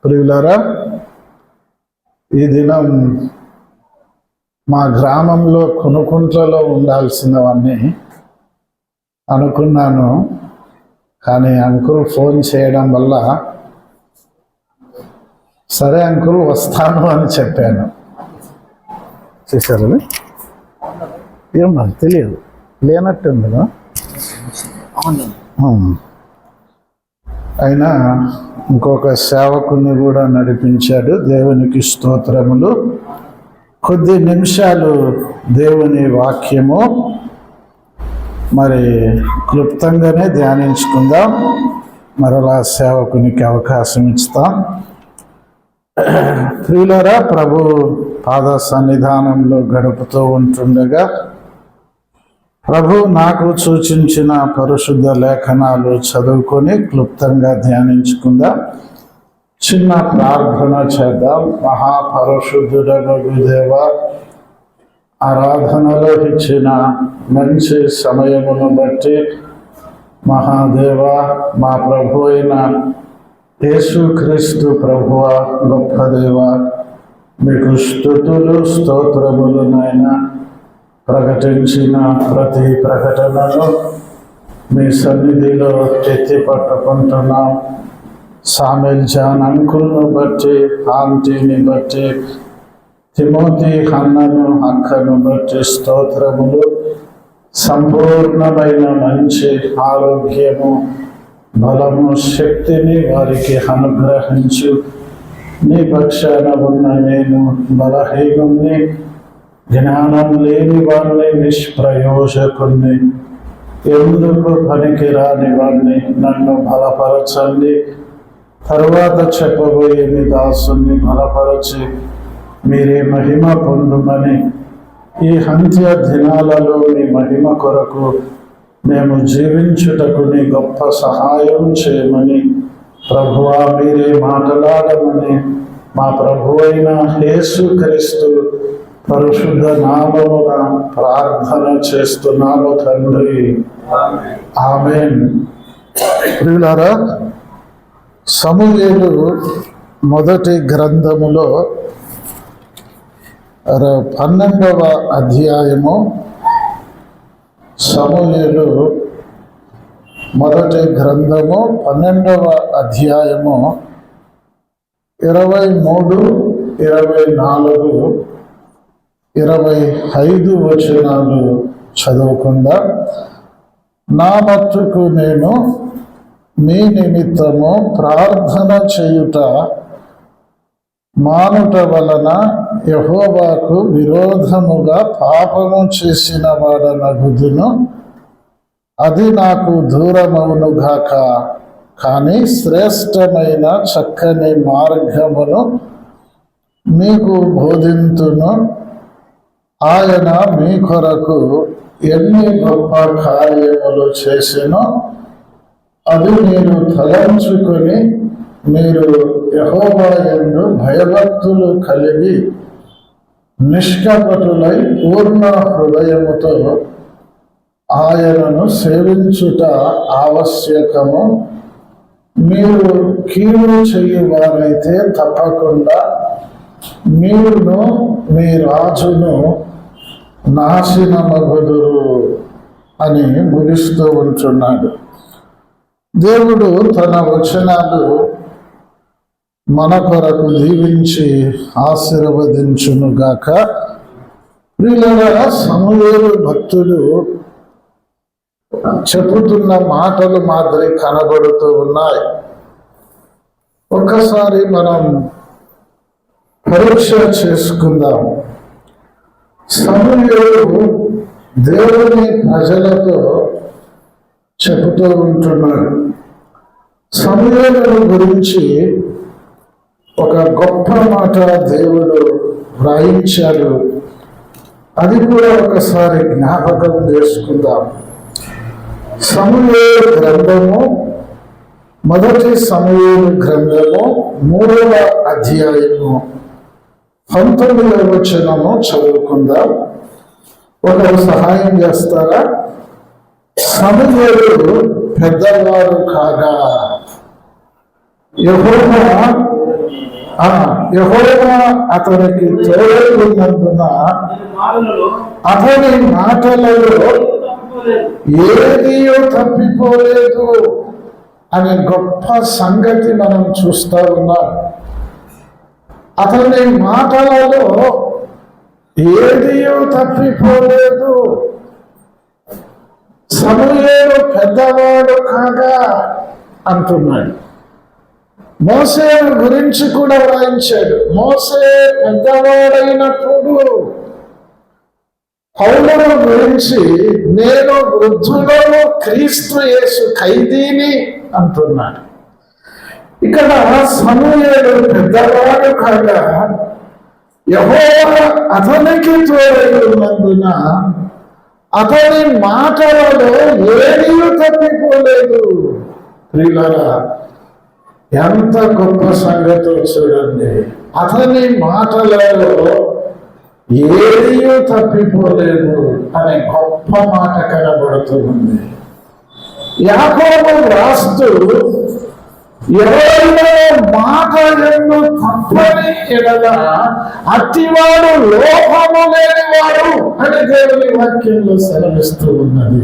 ప్రియులారా, ఈ దినం మా గ్రామంలో కొనుకుంట్లలో ఉండాల్సినవన్నీ అనుకున్నాను. కానీ అంకుల్ ఫోన్ చేయడం వల్ల సరే అంకుల్ వస్తాను అని చెప్పాను. చూసారు, ఏం నాకు తెలియదు, లేనట్టుంది. అయినా ఇంకొక సేవకుని కూడా నడిపించాడు. దేవునికి స్తోత్రములు. కొద్ది నిమిషాలు దేవుని వాక్యము మరి క్లుప్తంగానే ధ్యానించుకుందాం. మరలా సేవకునికి అవకాశం ఇస్తాం. ప్రియులారా, ప్రభు పాద సన్నిధానంలో గడుపుతూ ఉంటుండగా ప్రభు నాకు సూచించిన పరిశుద్ధ లేఖనాలు చదువుకొని క్లుప్తంగా ధ్యానించుకుందాం. చిన్న ప్రార్థన చేద్దాం. మహాపరిశుద్ధుడగు దేవా, ఆరాధనలో ఇచ్చిన మంచి సమయమును బట్టి మహాదేవ, మా ప్రభు అయిన యేసుక్రీస్తు ప్రభువ, గొప్ప దేవ, మీకు స్తుతులు స్తోత్రములు. నాయన, ప్రకటించిన ప్రతి ప్రకటనను మీ సన్నిధిలో ఎత్తి పట్టుకుంటున్నాం. సామెల్ జాన్ అంకుల్ను బట్టి, ఆంటీని బట్టి, తిమోతి అన్నను అక్కను బట్టి స్తోత్రములు. సంపూర్ణమైన మంచి ఆరోగ్యము, బలము, శక్తిని వారికి అనుగ్రహించు. నీ పక్షాన ఉన్న నేను బలహీనుణ్ణి, జ్ఞానం లేని వారిని, నిష్ప్రయోజకుణ్ణి, ఎందుకు పనికిరాని వారిని నన్ను బలపరచండి. తరువాత చెప్పబోయే మీ దాసుని బలపరచి మీరే మహిమ పొందుమని, ఈ అంత్య దినాలలో మీ మహిమ కొరకు మేము జీవించుటకు నీ గొప్ప సహాయం చేయమని, ప్రభువా మీరే మాట్లాడమని మా ప్రభు అయిన యేసుక్రీస్తు పరిశుద్ధ నామమున ప్రార్థన చేస్తున్నాము తండ్రి, ఆమేన్. ప్రియులారా, సమూయేలు మొదటి గ్రంథములో 12వ అధ్యాయము, సమూయేలు మొదటి గ్రంథము 12వ అధ్యాయము 23, 24, 25 వచనాలు చదువుకుందా. నా మట్టుకు నేను మీ నిమిత్తము ప్రార్థన చేయుట మానుట వలన యెహోవాకు విరోధముగా పాపము చేసిన వాడనగుదును. అది నాకు దూరమవునుగాక. కానీ శ్రేష్టమైన చక్కని మార్గమును మీకు బోధింతును. ఆయన మీ కొరకు ఎన్ని గొప్ప కార్యములు చేసినో అది మీరు తలంచుకొని, మీరు యెహోవా యందు భయభక్తులు కలిగి నిష్కపటులై పూర్ణ హృదయముతో ఆయనను సేవించుట ఆవశ్యకము. మీరు కీడు చేయువారైతే తప్పకుండా మీరును మీ రాజును నాశనమగుదురు అని ముగిస్తూ ఉంటున్నాడు. దేవుడు తన వచనాలు మన కొరకు దీవించి ఆశీర్వదించునుగాక. ప్రియులారా, సమూయేలు భక్తుడు చెప్పుతున్న మాటలు మాదిరి కనబడుతూ ఉన్నాయి. ఒక్కసారి మనం పరీక్ష చేసుకుందాం. సమూయేలు దేవుని ప్రజలతో చెబుతూ ఉంటున్నాడు. సమూయేలు గురించి ఒక గొప్ప మాట దేవుడు వ్రాయించాడు. అది కూడా ఒకసారి జ్ఞాపకం చేసుకుందాం. సమూయేలు గ్రంథము, మొదటి సమూయేలు గ్రంథము 3వ అధ్యాయము 19వ వచనము చదువుకుందాం. ఒకరు సహాయం చేస్తారా? సమూయేలు పెద్దవారు కాగా యెహోవా అతనికి తోడై ఉన్నందున అతని మాటలలో ఏదియో తప్పిపోలేదు అనే గొప్ప సంగతి మనం చూస్తా ఉన్నాం. అతని మాటలలో ఏదియో తప్పిపోలేదు. సమూయేలు పెద్దవాడు కాగా అంటున్నాడు. మోసే గురించి కూడా వ్రాయించాడు. మోసే పెద్దవాడైనప్పుడు పౌలును గురించి నేను వృద్ధులలో క్రీస్తు యేసు ఖైదీని అంటున్నాడు. ఇక్కడ సమూయేలు పెద్దవాడు కాగా యెహోవా అతనికి తోడై ఉన్నందున అతని మాటలలో ఏదీ తప్పిపోలేదు. ప్రియులారా, ఎంత గొప్ప సంగతో చూడండి. అతని మాటలలో ఏదీ తప్పిపోలేదు అనే గొప్ప మాట కనబడుతుంది. యాకోబు రాస్తూ ఎవరైనా మాట ఎందు తప్పని ఎడల అట్టివాడు లోపము లేనివాడు అని దేవుని వాక్యంలో సెలవిస్తూ ఉన్నది.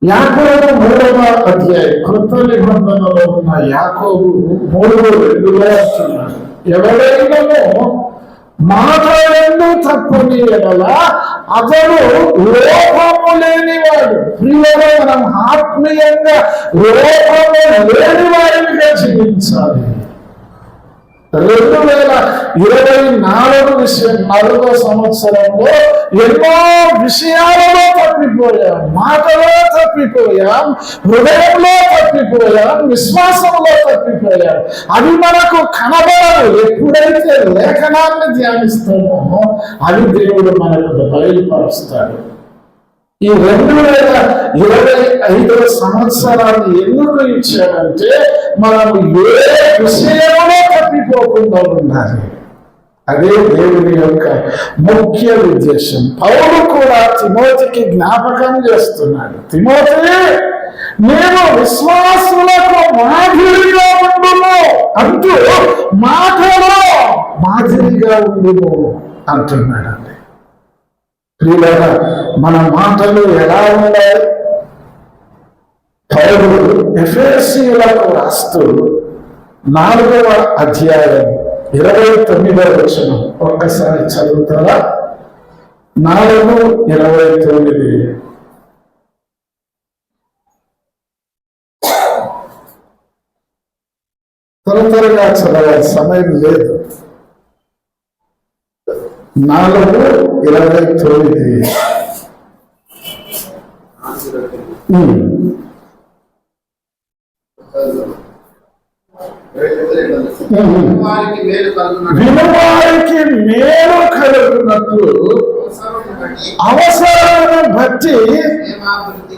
యాకోబు 3వ అధ్యాయం కొత్త నిబంధనలో ఉన్న యాకోబు 3:2 అంటున్నాడు, ఎవరైనా మాట ఎందు తప్పని ఎడల అతడు లోపము లేనివాడు. ప్రియులారా, మనం ఆత్మీయంగా లోపము లేని వారిగా జీవించాలి. 2024 సంవత్సరంలో ఎన్నో విషయాలలో తప్పిపోయాం, మాటలో తప్పిపోయాం, హృదయంలో తప్పిపోయాం, విశ్వాసంలో తప్పిపోయాం. అవి మనకు కనబడవు. ఎప్పుడైతే లేఖనాన్ని ధ్యానిస్తామో అవి దేవుడు మనకు బయలుపరుస్తాడు. ఈ 2025 సంవత్సరాన్ని ఎందుకు ఇచ్చాడంటే మనం ఏ విషయంలో తప్పిపోకుండా ఉండాలి. అదే దేవుని యొక్క ముఖ్య ఉద్దేశం. పౌలు కూడా తిమోతికి జ్ఞాపకం చేస్తున్నాడు. తిమోతి, నేను విశ్వాసులకు మాదిరిగా ఉండును అంటూ మాటలో మాదిరిగా ఉండును అంటున్నాడండి. ప్రియులారా, మన మాటలు ఎలా ఉండాలి? పౌలు ఎఫెసీయులకు రాస్తూ 4వ అధ్యాయం 29వ వచనం ఒక్కసారి చదువుతారా? 4:29. త్వరగా చదవాలి, సమయం లేదు. 4:29. వినువారికి మేలు కలుగునట్లు అవసరాలను బట్టి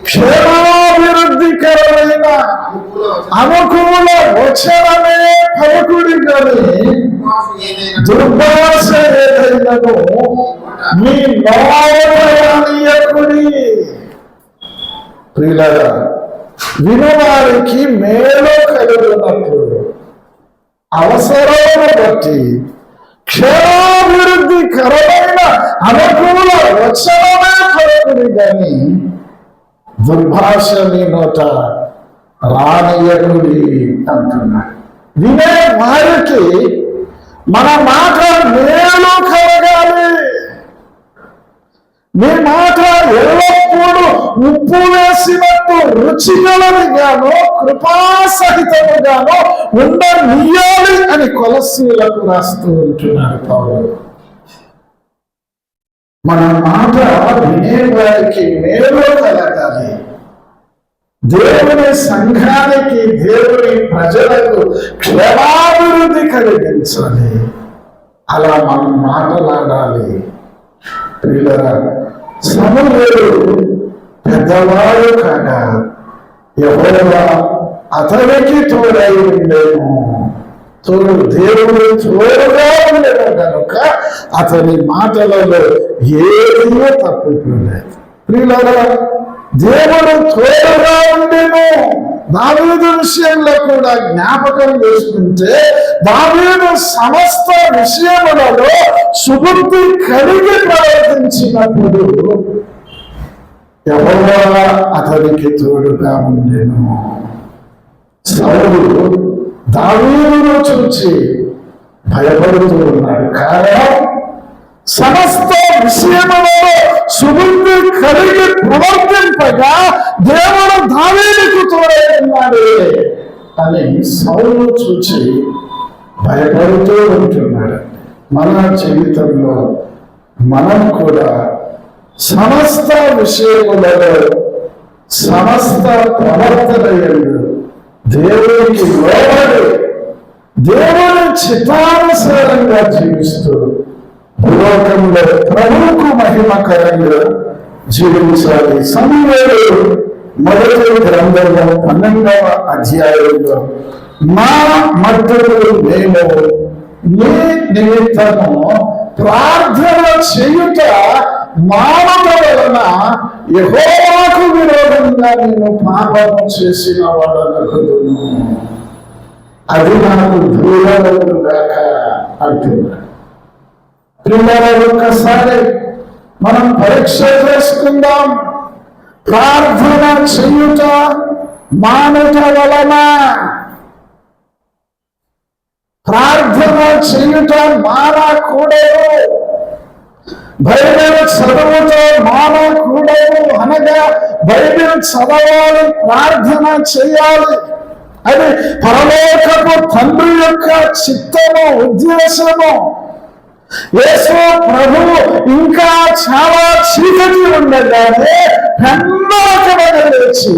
క్షేమాభివృద్ధికరమైన అనుకూల వచనమే పలుకుడి గాని దుర్భాష ఏదైనను మీ నోటరానియకుడి. ప్రియులారా, వినువారికి మేలు కలుగునట్లు అవసరాలను బట్టి క్షేమాభివృద్ధికరమైన అనుకూల వచనమే పలుకుడి గాని దుర్భాష మీ నోట రానియకుడి అంటున్నాడు. వినే వారికి మన మాట మేలు కలగాలి. మీ మాట ఎల్లప్పుడూ ఉప్పు వేసినట్టు రుచిగలదిగాను కృపాసహితముగాను ఉండనీయాలి అని కొలస్సీలకు రాస్తూ ఉంటున్నారు పౌలు. మన మాట వినేవారికి మేలు కలగాలి. దేవుని సంఘానికి, దేవుని ప్రజలకు క్షేమాభివృద్ధి కలిగించాలి. అలా మనం మాట్లాడాలి. ప్రియులారా, సమూయేలు పెద్దవాడు కాగా యెహోవా అతనికి తోడై ఉండేను. దేవుడు తోడుగా ఉండేను కనుక అతని మాటలలో ఏదీ తప్పిపోలేదు. ప్రియులారా, దేవుడు తోడుగా ఉండేను. దావీదు విషయంలో కూడా జ్ఞాపకం చేసుకుంటే, దావీదు సమస్త విషయములలో సుబుద్ధి కలిగి ప్రవర్తించినప్పుడు యెహోవా అతనికి తోడుగా ఉండెను. సౌలు దావీదును చూచి భయపడుతూ ఉన్నాడు. కారణం, సమస్త విషయములో సుబుద్ధి కలిగి ప్రవర్తింపగా దేవుడు దావీదుకు తోడై ఉన్నాడు అని సౌలు చూచి భయపడుతూ ఉంటున్నాడు. మన జీవితంలో మనం కూడా సమస్త విషయములలో సమస్త ప్రవర్తనలు దేవునికి లోబడి దేవుని చిత్తానుసారంగా జీవిస్తూ లోకంలో ప్రభువుకు మహిమకరంగా జీవించాలి. సమూయేలు మొదటి గ్రంథంలో 12వ అధ్యాయంలో మా మట్టుకు నేను నీ నిమిత్తము ప్రార్థన చేయుట మానవ వలన యెహోవాకు విరోధంగా నేను పాపము చేసిన వాడనగుదును, అది నాకు దూరము గాక అంటున్నాడు. పిల్లలు ఒక్కసారి మనం పరీక్ష చేసుకుందాం. ప్రార్థన చేయుట మానుట వలన, ప్రార్థన చేయుట మానకూడదు. బైబిల్ చదువుతో మానకూడదు. అనగా బైబిల్ చదవాలి, ప్రార్థన చేయాలి. అది పరలోకపు తండ్రి యొక్క చిత్తము, ఉద్దేశము. యేసు ప్రభువు ఇంకా చాలా చీకటి ఉండగానే పెందలకడగా లేచి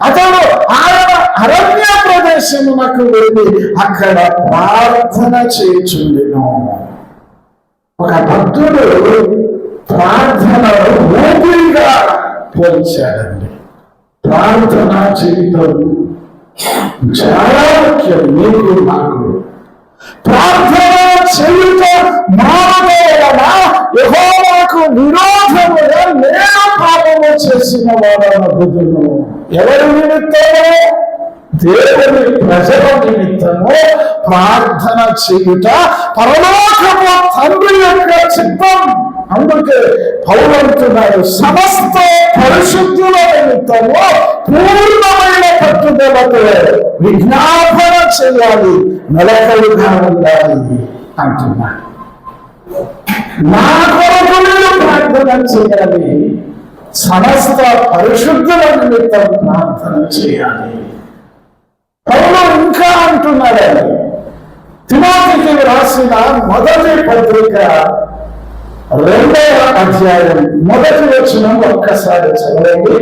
అతడు ఆయన అరణ్య ప్రదేశమునకు వెళ్ళి అక్కడ ప్రార్థన చేయుచుండెను. ఒక భక్తుడు ప్రార్థనను ఊపిరిగా పోల్చాడండి. ప్రార్థన జీవితం చాలా ముఖ్యం. నీకు నాకు ప్రార్థన చేయుట మానవుల యెహోవాకు విరోధముగా నేను పాపము చేసిన వాడనగుదును. ఎవరి నిమిత్తము? దేవుని ప్రజల నిమిత్తము ప్రార్థన చేయుట పరలోకపు తండ్రి యొక్క చిత్తం. అందుకే పౌలు అంటున్నాడు, సమస్త పరిశుద్ధుల నిమిత్తము పూర్ణమైన పట్టుదలతో విజ్ఞాపన చేయాలి, నిలకడగా ఉండాలి అంటున్నాడు. నా కొరకు నేను ప్రార్థన చేయాలి, సమస్త పరిశుద్ధుల నిమిత్తం ప్రార్థన చేయాలి. పౌలు ఇంకా అంటున్నాడు, తిమోతికి రాసిన మొదటి పత్రిక 2వ అధ్యాయం మొదటి వచనం ఒక్కసారి చదవండి.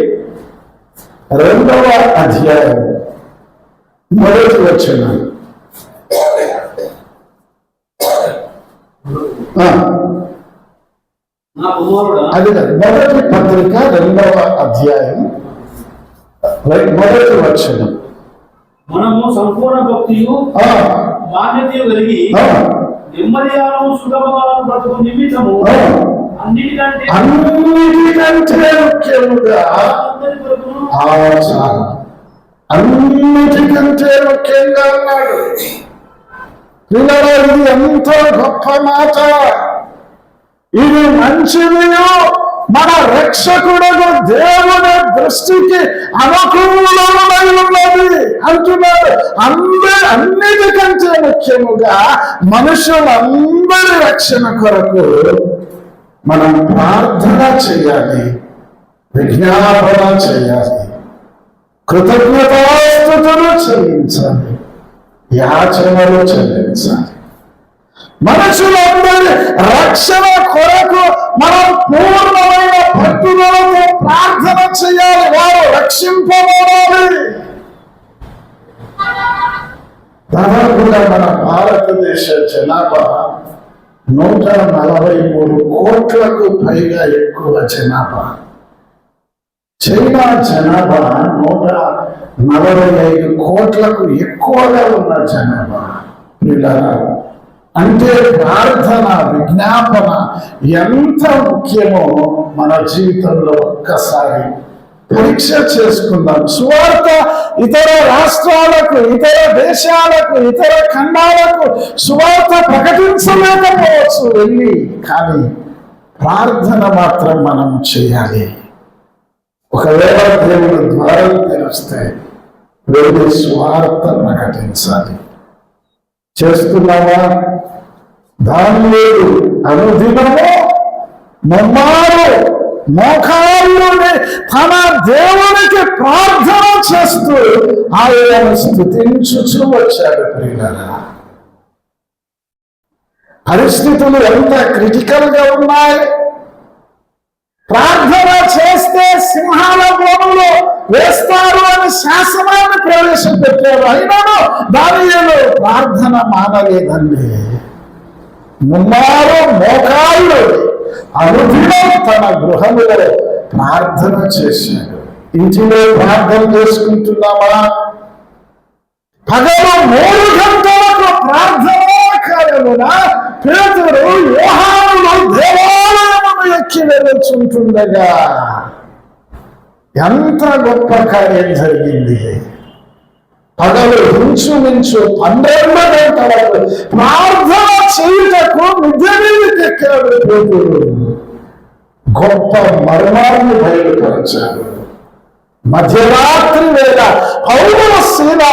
2వ అధ్యాయం మొదటి వచనం. అది మొదటి పత్రిక 2వ అధ్యాయం మొదటి వచనం. మనము సంపూర్ణ భక్తియు మాన్యతయు కలిగి నెమ్మదిగాను సుఖముగాను బ్రతుకు నిమిత్తము అన్నిటికంటే ముఖ్యముగా అన్నిటికంటే ముఖ్యంగా అన్నాడు. ఇది ఎంతో గొప్ప మాట. ఇది మంచిది. మన రక్షకుడు దేవుని దృష్టికి అనుకూలమై ఉన్నది అంటున్నాడు. అన్నిటికంటే ముఖ్యముగా మనుషులందరి రక్షణ కొరకు మనం ప్రార్థన చేయాలి, విజ్ఞాపన చేయాలి, కృతజ్ఞతాస్తుతులు చెల్లించాలి, యాచనలు చెల్లించాలి. మనుషులందరి రక్షణ కొరకు మనం పూర్ణమైన పట్టుదలతో ప్రార్థన చేయాలి. వారు రక్షింపబడాలి. దాదాపుగా మన భారతదేశ జనాభా 143 కోట్లకు పైగా ఎక్కువ జనాభా. చైనా జనాభా 145 కోట్లకు ఎక్కువగా ఉన్న జనాభా. అంటే ప్రార్థన, విజ్ఞాపన ఎంత ముఖ్యమో మన జీవితంలో ఒక్కసారి పరీక్ష చేసుకుందాం. సువార్త ఇతర రాష్ట్రాలకు, ఇతర దేశాలకు, ఇతర ఖండాలకు సువార్త ప్రకటించలేకపోవచ్చు వెళ్ళి, కానీ ప్రార్థన మాత్రం మనం చేయాలి. ఒకవేళ దేవుడు ద్వారం తెరిస్తే వెళ్ళి సువార్త ప్రకటించాలి. చేస్తున్నావా? దానియేలు అనుదినము ముమ్మారు మోకాళ్ళుని తన దేవునికి ప్రార్థన చేస్తూ ఆయనను స్తుతించుచూ వచ్చాడు. ప్రియులారా, పరిస్థితులు ఎంత క్రిటికల్ గా ఉన్నాయి. ప్రార్థన చేస్తే సింహాల బోనులో వేస్తారు అని శాసనాన్ని ప్రవేశపెట్టారు. అయినాను దానియేలు ప్రార్థన మానలేదండి. ముమ్మారు మోకాళ్ళు అనుదినం తన గృహములో ప్రార్థన చేశాడు. ఇంటిలో ప్రార్థన చేసుకుంటున్నామా? పగలు 3 గంటలకు ప్రార్థనా కాలమున పేతురు యోహానులు దేవాలయమును ఎక్కి వెళ్ళుచుంటుండగా ఎంత గొప్ప కార్యం జరిగింది. పగలు ఇంచుమించు 12 గంటలకు ప్రార్థన చేయుటకు మిద్దె మీదకి ఎక్కాడు పేతురు. గొప్ప మర్మాన్ని బయలుపరిచాడు. మధ్యరాత్రి వేళ పౌలు శీల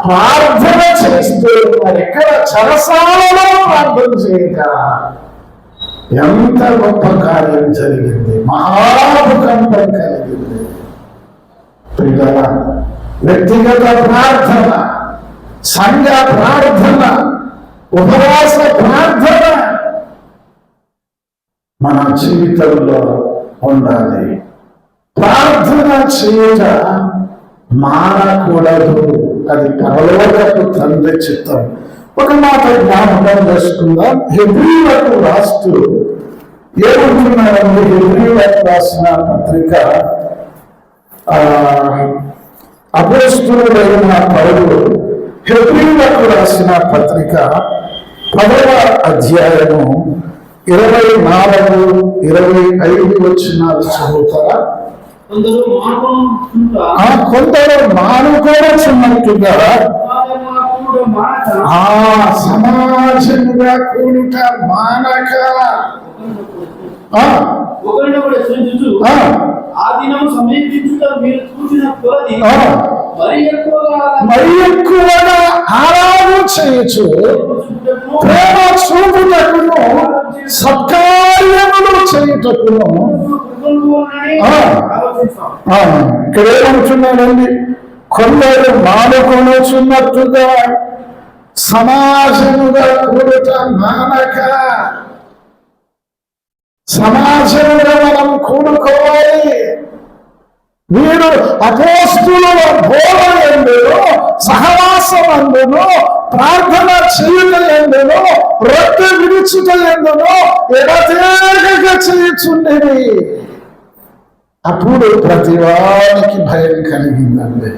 ప్రార్థన చేస్తూ ఉన్నారు. ఎక్కడ? చెరసాలలో ప్రార్థన చేయక. ఎంత గొప్ప కార్యం జరిగింది. మహాభూకంపం కలిగింది. పిల్లల వ్యక్తిగత ప్రార్థన, సంఘ ప్రార్థన, ఉపవాస ప్రార్థన మన జీవితంలో ఉండాలి. ప్రార్థన చేయుట మానకూడదు. అది పరలోకపు తండ్రి చిత్తం. ఒక మాట జ్ఞాపకం చేసుకుందాం. హెబ్రీయులకు రాస్తూ ఏమంటున్నారండి? హెబ్రీయులకు రాసిన పత్రిక అపోస్తలుడైన పౌలు హెబ్రీయులకు రాసిన పత్రిక 10వ అధ్యాయము 24, 25 వచనాలు చదువుతారా? కొందరు మానుకోవచ్చున్నట్టుగా సమాజముగా కూడుట మానక మరి ఎక్కువగా ఆరాధన చేయొచ్చు. ప్రేమ చూపుటకును సత్కార్యములు చేయుటకును. ఇక్కడ ఏమంటున్నాడండి? కొందరు మానుకొనుచున్నట్టుగా సమాజముగా కూడుట మానక. సమాజంలో మనం కూడుకోవాలి. వీరు అపోస్తుల బోధ ఎందును, సహవాసం అందును, ప్రార్థన చేయుట ఎందును, రొట్టె విడుచుట ఎందును ఎడతెగక చేయుచుండేవి. అప్పుడు ప్రతివానికి భయం కలిగిందండి.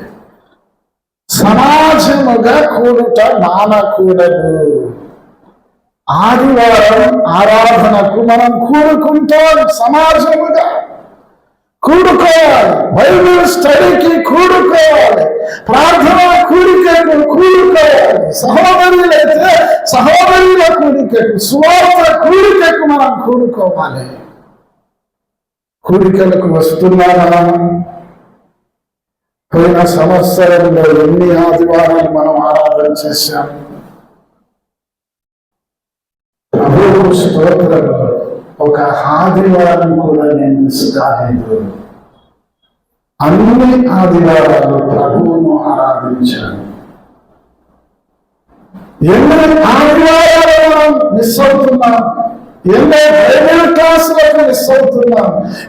సమాజముగా కూడుట మానకూడదు. ఆదివారం ఆరాధనకు మనం కూడుకుంటాం. సమాజముగా కూడుకోవాలి. బైబిల్ స్టడీకి కూడుకోవాలి. ప్రార్థన కూడికకు కూడుకోవాలి. సహోదరులైతే సహోదరుల కూడికకు, సువార్త కూడికకు మనం కూడుకోవాలి. కూడికలకు వస్తున్నామా? పోయిన సంవత్సరంలో ఎన్ని ఆదివారాలు మనం ఆరాధన చేశాం? ప్రభువు స్తోత్రం. ఒక ఆదివారం కూడా నేను మిస్ కాలేదు. అన్ని ఆదివారాలు ప్రభువును ఆరాధించాను. ఎన్ని ఆదివారాలు మనం మిస్ అవుతున్నాం? ఎన్నో బైబిల్ క్లాసులకు మిస్ అవుతున్నాం.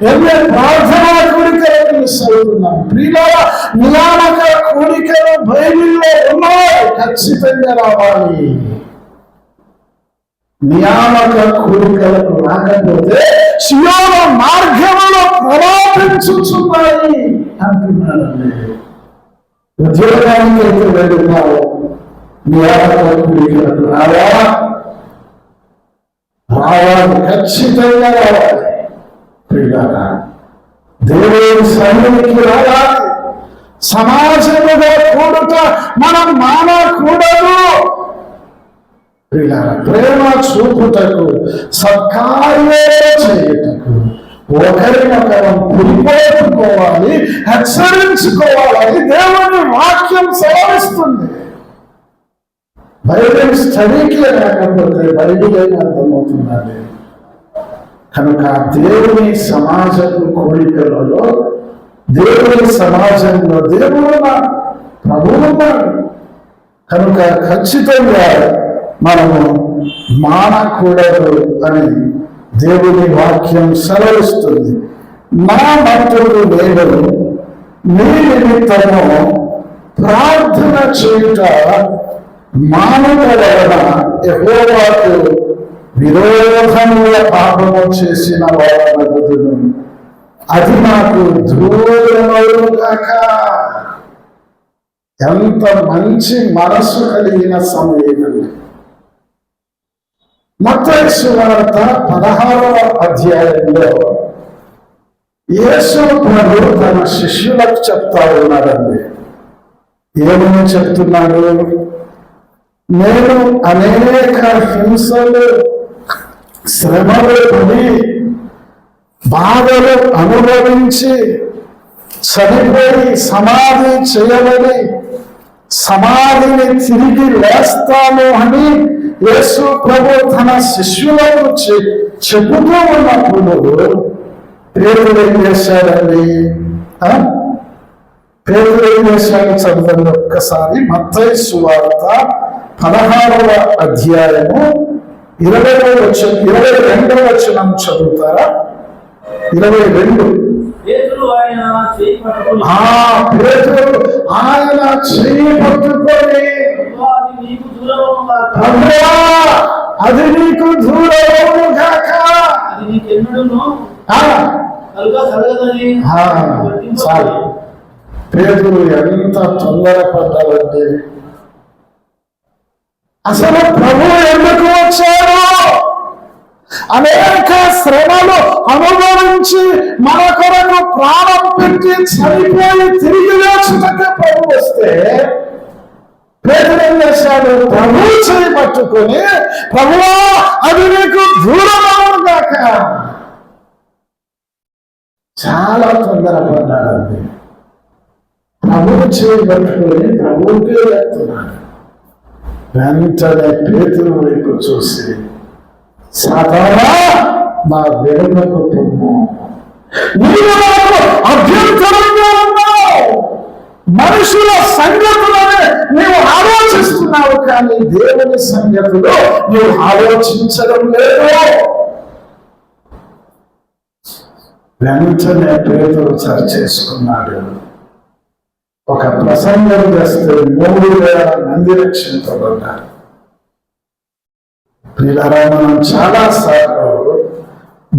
ఎన్నో ప్రార్థనా కోరికలకు మిస్ అవుతున్నాం. ప్రియులార, నియామక కోరికలు బైబిల్లో ఉన్నాయి, ఖచ్చితంగా రావాలి. నియామక కోరికలకు రాకపోతే సియోను మార్గములో ప్రలాపించుచున్నాయి అంటున్నారండి. ఉద్యోగానికి అయితే వెళ్తున్నావు, నియామక కోరికలకు రావాలి, ఖచ్చితంగా రావాలి. ప్రియులారా, దేవుని సన్నిధికి రావాలి. సమాజముగా కూడుట మనం మానకూడదు. ప్రేమ చూపుటకు, సత్కార్యే చేయుటకు, ఒకరినొకరం పురిపోతుకోవాలి, హెచ్చరించుకోవాలని దేవుని వాక్యం సెలవిస్తుంది. బైబిల్ స్టడీకి రాకపోతే బైబిల్ ఏమి అర్థమవుతుందండి? కనుక దేవుని సమాజపు కోరికలలో, దేవుని సమాజంలో దేవుడు ప్రభువున్నాడు. కనుక ఖచ్చితంగా మనము మానకూడదు అని దేవుని వాక్యం సెలవిస్తుంది. నా మట్టుకు నేను నీ నిమిత్తము ప్రార్థన చేయుట మానవ వలన యెహోవాకు విరోధముగా పాపము చేసిన వాడనగుదును, అది నాకు దూరమవుగాక. ఎంత మంచి మనసు కలిగిన సమయం. మత్తయి సువార్త 16వ అధ్యాయంలో యేసు ప్రభు తన శిష్యులకు చెప్తా ఉన్నాడండి. ఏమని చెప్తున్నాడు? నేను అనేక హింసలు, శ్రమలు పడి, బాధలు అనుభవించి, చనిపోయి సమాధి చేయబడి సమాధిని తిరిగి లేస్తాను అని యేసు ప్రభు తన శిష్యులకు చెబుతూ ఉన్నప్పుడు పేదలు ఏం చేశాడండి? పేదలు ఏం చేశాడు? చదవండి ఒక్కసారి. మత్తయి సువార్త 16వ అధ్యాయము 22వ వచనం చదువుతారా? 22. పేతురు ఆయన చెయ్యి పట్టుకొని, అది నీకు దూరమవును గాక, అది నీకెన్నడూను కలగదని. చాలు. పేతురు ఎంత తొందరపడ్డాడంటే, అసలు ప్రభు ఎందుకు వచ్చాడు? అనేక శ్రమలు అనుభవించి మన కొరకు ప్రాణం పెట్టి చనిపోయి తిరిగి లేచుటకే ప్రభు వస్తే పేతురు ఏం చేశాడు? ప్రభు చేయి పట్టుకొని, ప్రభువా అది నీకు దూరమవును గాక. చాలా తొందరపడ్డాడండి. ప్రభు చేయి పట్టుకొని ప్రభువుకే వెళ్తున్నాడు. వెంటనే పేతురు వైపు చూసి, సాతానా నా వెనుకకు పొమ్ము, నీవు నాకు అభ్యంతరంగా ఉన్నావు. మనుషుల సంగతులనే నీవు ఆలోచిస్తున్నావు, కానీ దేవుని సంగతులు నీవు ఆలోచించడం లేదు. వెంటనే పేతురు చేసుకున్నాడు. ఒక ప్రసంగం చేస్తే 3,000 మంది రక్షించబడ్డారు. ప్రియులారా, మనం చాలా సార్లు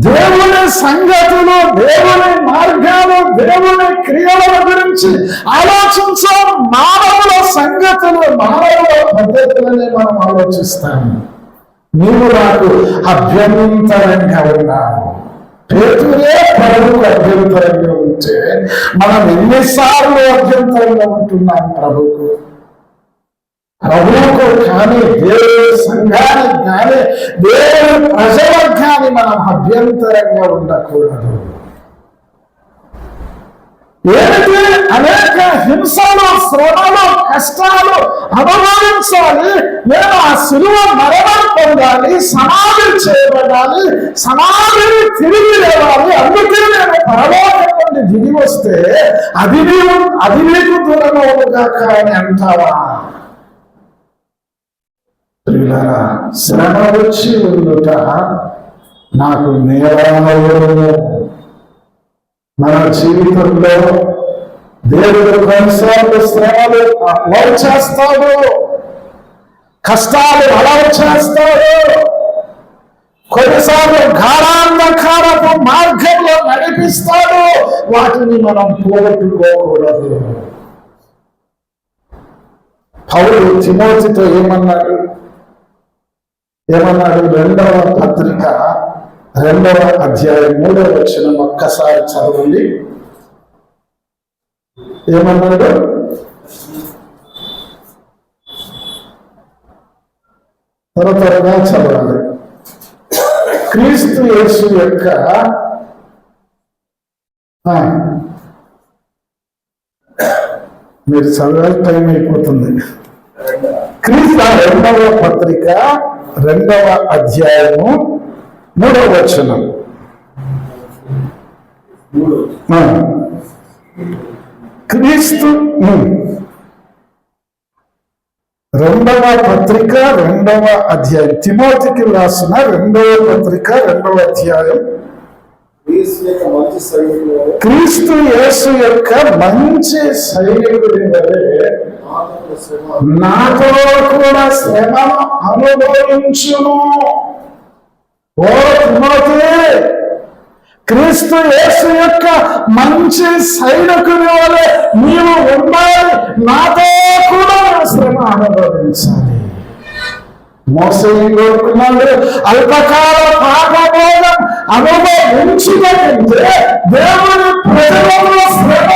దేవుని సంగతులు, దేవుని మార్గాలు, దేవుని క్రియల గురించి ఆలోచించాం. మానవుల సంగతులు, మానవుల పద్ధతులని మనం ఆలోచిస్తాము. నీవు నాకు అభ్యంతరంగా ఉన్నావు. పేతురే ప్రభువుకు అభ్యంతరంగా ఉంటే మనం ఎన్నిసార్లు అభ్యంతరంగా ఉంటున్నాం ప్రభువుకు కానీ, దేవుని సంఘానికి కానీ, దేవుని ప్రజలకు కానీ మనం అభ్యంతరంగా ఉండకూడదు. ఏమిటి? అనేక హింసలు, శ్రమలు, కష్టాలు అనుభవించాలి. నేను ఆ శిలువ మరణం పొందాలి, సమాధి చేయబడాలి, సమాధిని తిరిగి లేవాలి. అందుకే నేను పరలోకం నుండి దిగి వస్తే అది నీకు దూరమవుగాక అని అంటావా? ప్రియులారా, శ్రమ వచ్చి ఉండుట నాకు నేరమవును. మన జీవితంలో దేవుడు కొన్నిసార్లు శ్రమలు అలౌ చేస్తాడు, కష్టాలు అలౌ చేస్తాడు. కొన్నిసార్లు గాఢాంధకారపు మార్గంలో నడిపిస్తాడు. వాటిని మనం పోగొట్టుకోకూడదు. పౌలు తిమోతితో ఏమన్నాడు? 2వ పత్రిక 2వ అధ్యాయం 3వ వచనం ఒక్కసారి చదవండి. ఏమన్నాడు? త్వరగా చదవాలి. క్రీస్తు యేసు యొక్క మీరు చదవాలి, టైం అయిపోతుంది. క్రీస్తు 2వ పత్రిక 2వ అధ్యాయము 3వ వచనం. క్రీస్తు 2వ పత్రిక 2వ అధ్యాయం, తిమోతికి రాసిన 2వ పత్రిక 2వ అధ్యాయం. క్రీస్తు యేసు యొక్క మంచి సైనికుడి వలె నాతో కూడా శ్రమను అనుభవించును. ఓ తిమోతి, క్రీస్తు యేసు యొక్క మంచి సైనికుని వలె నీవు ఉండాలి, నాతో కూడా శ్రమ అనుభవించాలి. మోసే కోరుకున్నాడు, అల్పకాల పాపభోగం అనుభవించుకుంటే దేవుని ప్రజలలో శ్రమ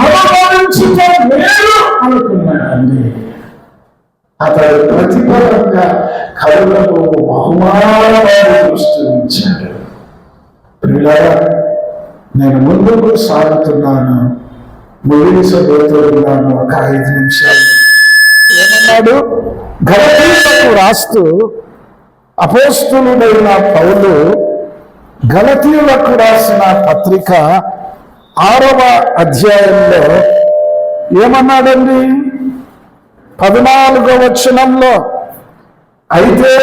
అనుభవించుట మేలు అనుకున్నాడండి. అతడు ప్రతిఫలంగా కరుణకు బహుమానాన్ని సృష్టించాడు. పిల్లరా, నేను ముందుకు సాగుతున్నాను, ముగించబోతున్నాను. ఒక 5 నిమిషాలు. ఏమన్నాడు? గలతీయులకు రాస్తూ అపోస్తలుడైన పౌలు గలతీయులకు రాసిన పత్రిక 6వ అధ్యాయంలో ఏమన్నాడండి? 14వ వచనంలో, అయితే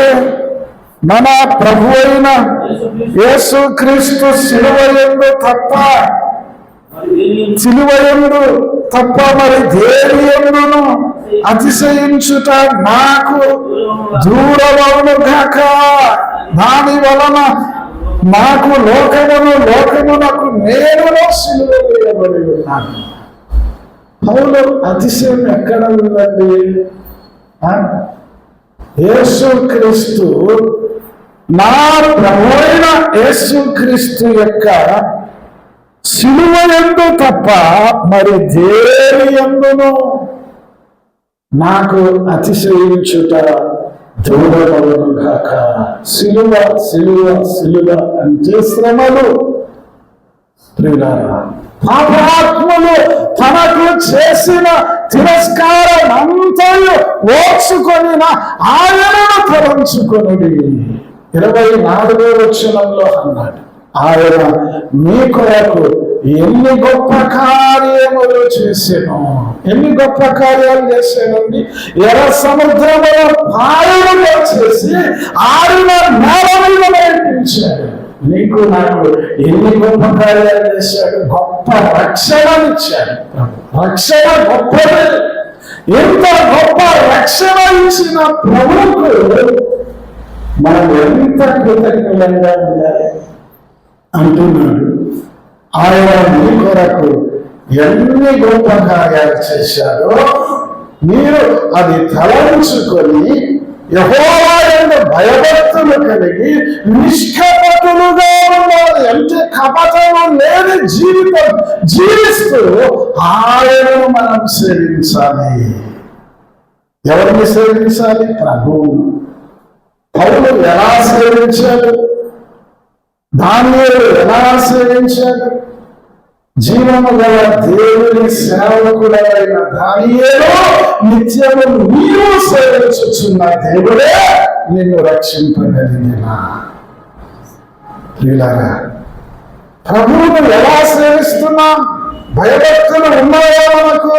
మన ప్రభు అయిన యేసుక్రీస్తు సిలువయందు తప్ప మరి దేని యందును అతిశయించుట నాకు దూరమవును గాక. దాని వలన నాకు లోకమునకు నేను సిలువ వేయబడి ఉన్నాను. పౌలు అతిశయం ఎక్కడ ఉందండి? యేసుక్రీస్తు, నా ప్రభువైన యేసుక్రీస్తు యొక్క సిలువ యందు తప్ప మరి దేని యందును నాకు అతిశయించుట దూరమవును గాక. సిలువ సిలువ సిలువ అంటే శ్రమలు. ప్రియులారా, పాపాత్ములు తనకు చేసిన తిరస్కారం అంతయు ఓర్చుకొని ఆయనను తలంచుకొనుడి. 24వ వచనంలో అన్నాడు, ఆయన మీ కొరకు ఎన్ని గొప్ప కార్యములు చేశాను. ఎన్ని గొప్ప కార్యాలు చేశానండి? ఎర్ర సముద్రములో పాయలుగా చేసి ఆరిన నేల మీద నడిపించాడు. నీకు నాకు ఎన్ని గొప్ప కార్యాలు చేశాడు? గొప్ప రక్షణనిచ్చాడు. రక్షణ గొప్పది. ఎంత గొప్ప రక్షణ ఇచ్చిన ప్రభువుకు మనం ఎంత కృతజ్ఞులంగా ఉండాలి అంటున్నాడు. ఆయన మీ కొరకు ఎన్ని గొప్ప కార్యాలు చేశాడో మీరు అది తలంచుకొని యెహోవా యందు భయభక్తులు కలిగి నిష్కపటులుగా ఉండాలి. అంటే కపటము లేని జీవితం జీవిస్తూ ఆయనను మనం సేవించాలి. ఎవరిని సేవించాలి? ప్రభువు. పౌలు ఎలా సేవించాడు? దానియేలు ఎలా సేవించాడు? జీవము గల దేవుని సేవకుడైన దానియేలు నిత్యము నీవు సేవించుచున్న దేవుడే నిన్ను రక్షింపగలిగిన. ప్రియులారా, ప్రభువును ఎలా సేవిస్తున్నాం? భయభక్తులు ఉన్నాయో మనకు?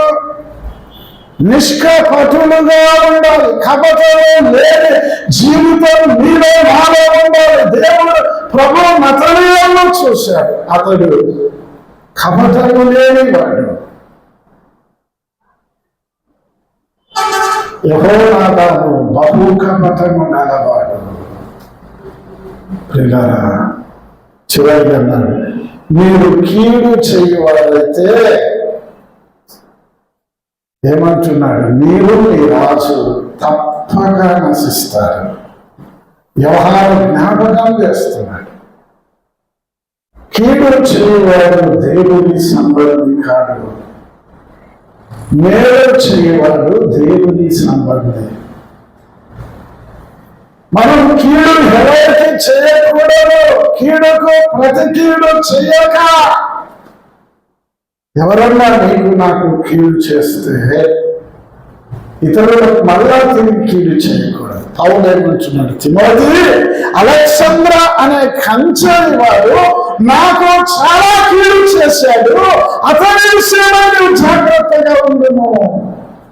నిష్కపటులుగా ఉండాలి. కపటము లేని జీవితం నీలో నాలో ఉండాలి. దేవుడు ప్రభు నతనీయులను చూశాడు. అతడు కపటము లేని వాడు. యెహోవాదాము బహు కపటము గలవాడు. ప్రియులారా, చివరిగా అన్నాడు, మీరు కీడు చేయువారైతే ఏమంటున్నాడు? మీరు మీ రాజు తప్పక నశిస్తారు. వ్యవహారం జ్ఞాపకం చేస్తున్నాడు. కీడు చేయవాడు దేవుని సంబంధి కాడు. మేలు చేయవాడు దేవుని సంబంధి. మనం కీడు ఎవరికి చేయకూడదు. కీడుకు ప్రతి కీడు చేయక, ఎవరన్నా నీకు నాకు కీడు చేస్తే ఇతరులకు మళ్ళా తిరిగి కీడు చేయకూడదు. పౌలు ఏమంటున్నాడు, తిమోతి, అలెగ్జాంద్ర అనే కంచెని వాడు నాకు చాలా కీడు చేశాడు, అతని విషయమై నువ్వు జాగ్రత్తగా ఉండును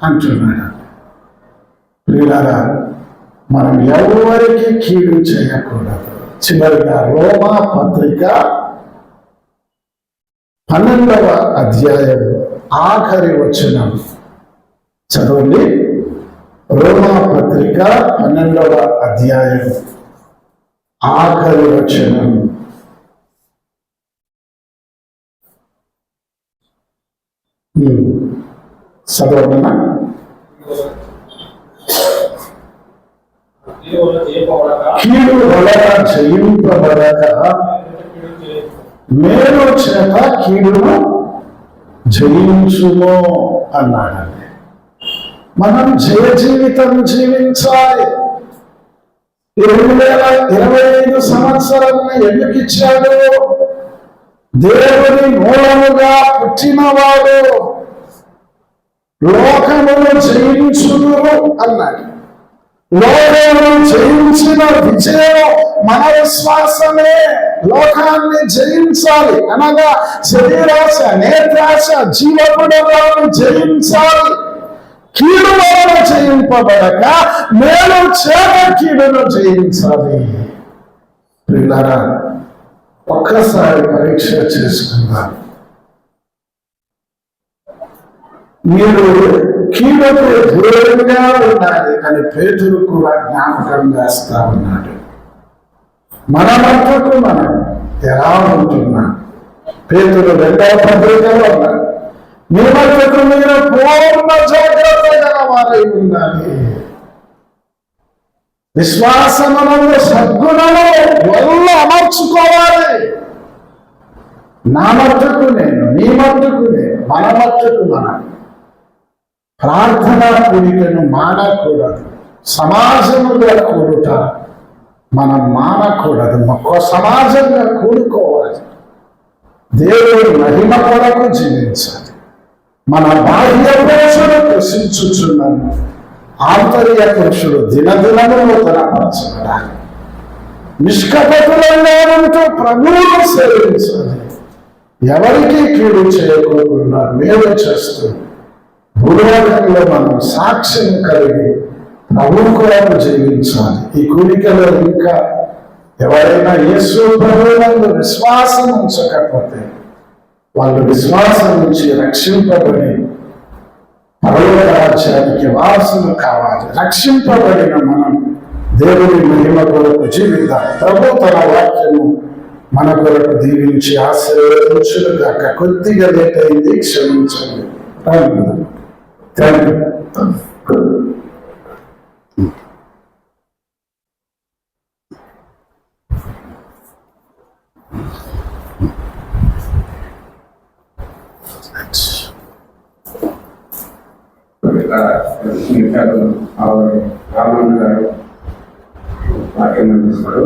అంటున్నాడు. ప్రియులారా, మనం ఎవరికి కీడు చేయకూడదు. చివరిగా రోమా పత్రిక 12వ అధ్యాయం ఆఖరి వచనం చదవండి. రోమా పత్రిక 12వ అధ్యాయం ఆఖరి వచనం. చదవమన్నా. కీడు వలన జయింపబడక మేలు చేత కీడును జయించుమో అన్నాడండి. మనం జయ జీవితం జీవించాలి. 2025 సంవత్సరాలను ఎందుకు ఇచ్చాడు? దేవుని మూలముగా పుట్టినవాడు లోకమును జయించుదురు అన్నాడు. లోకమును జయించిన విజయం మన విశ్వాసమే. లోకాన్ని జయించాలి అనగా శరీరాశ, నేత్రాశ, జీవపుడలను జయించాలి. కీడు వలన జయింపబడక మేలు చేత కీడును జయించాలి. ప్రియులారా, ఒక్కసారి పరీక్ష చేసుకుందాం. మీరు కీడుకు దూరంగా ఉండాలి అని పేతురు కూడా జ్ఞాపకం చేస్తా ఉన్నాడు. మన మట్టుకు మనం ఎలా ఉంటున్నాం? పేతురు 2వ పత్రికలో ఉన్నాడు, మీ మట్టుకు మీరు పూర్ణ జాగ్రత్త గల వారై ఉండాలి. విశ్వాసమునందు సద్గుణము వల్ల అమర్చుకోవాలి. నా మట్టుకు నేను, నీ మట్టుకు నేను, మన మట్టుకు మనం. ప్రార్థనా కూడికను మానకూడదు. సమాజముగా కూడుట మనం మానకూడదు. సమాజంగా కూడుకోవాలి. దేవుని మహిమ కొరకు జీవించాలి. మన బాహ్య పురుషుడు కృషించుచున్నాను, ఆంతర్య పురుషుడు దినదినము నూతనపరచబడాలి. నిష్కపటులంగా ఉంటూ ప్రభువును సేవించాలి. ఎవరికి కీడు చేయకోకుండా మేలు చేస్తూ భూలోకంలో మనం సాక్ష్యం కలిగి ప్రభువు కొరకు జీవించాలి. ఈ కూడికలో ఇంకా ఎవరైనా యేసు ప్రభువునందు విశ్వాసం ఉంచకపోతే వాళ్ళు విశ్వాసం నుంచి రక్షింపబడి పరలోక రాజ్యానికి వారసులు కావాలి. రక్షింపబడిన మనం దేవుని మహిమ కొరకు జీవిద్దాం. ప్రభు తన వాక్యము మన కొరకు దీవించి ఆశీర్వదించుగాక. కొద్దిగా లేట్ అయింది, క్షమించండి. Thank you. రామన్ గారు వాక్యం అందిస్తారు.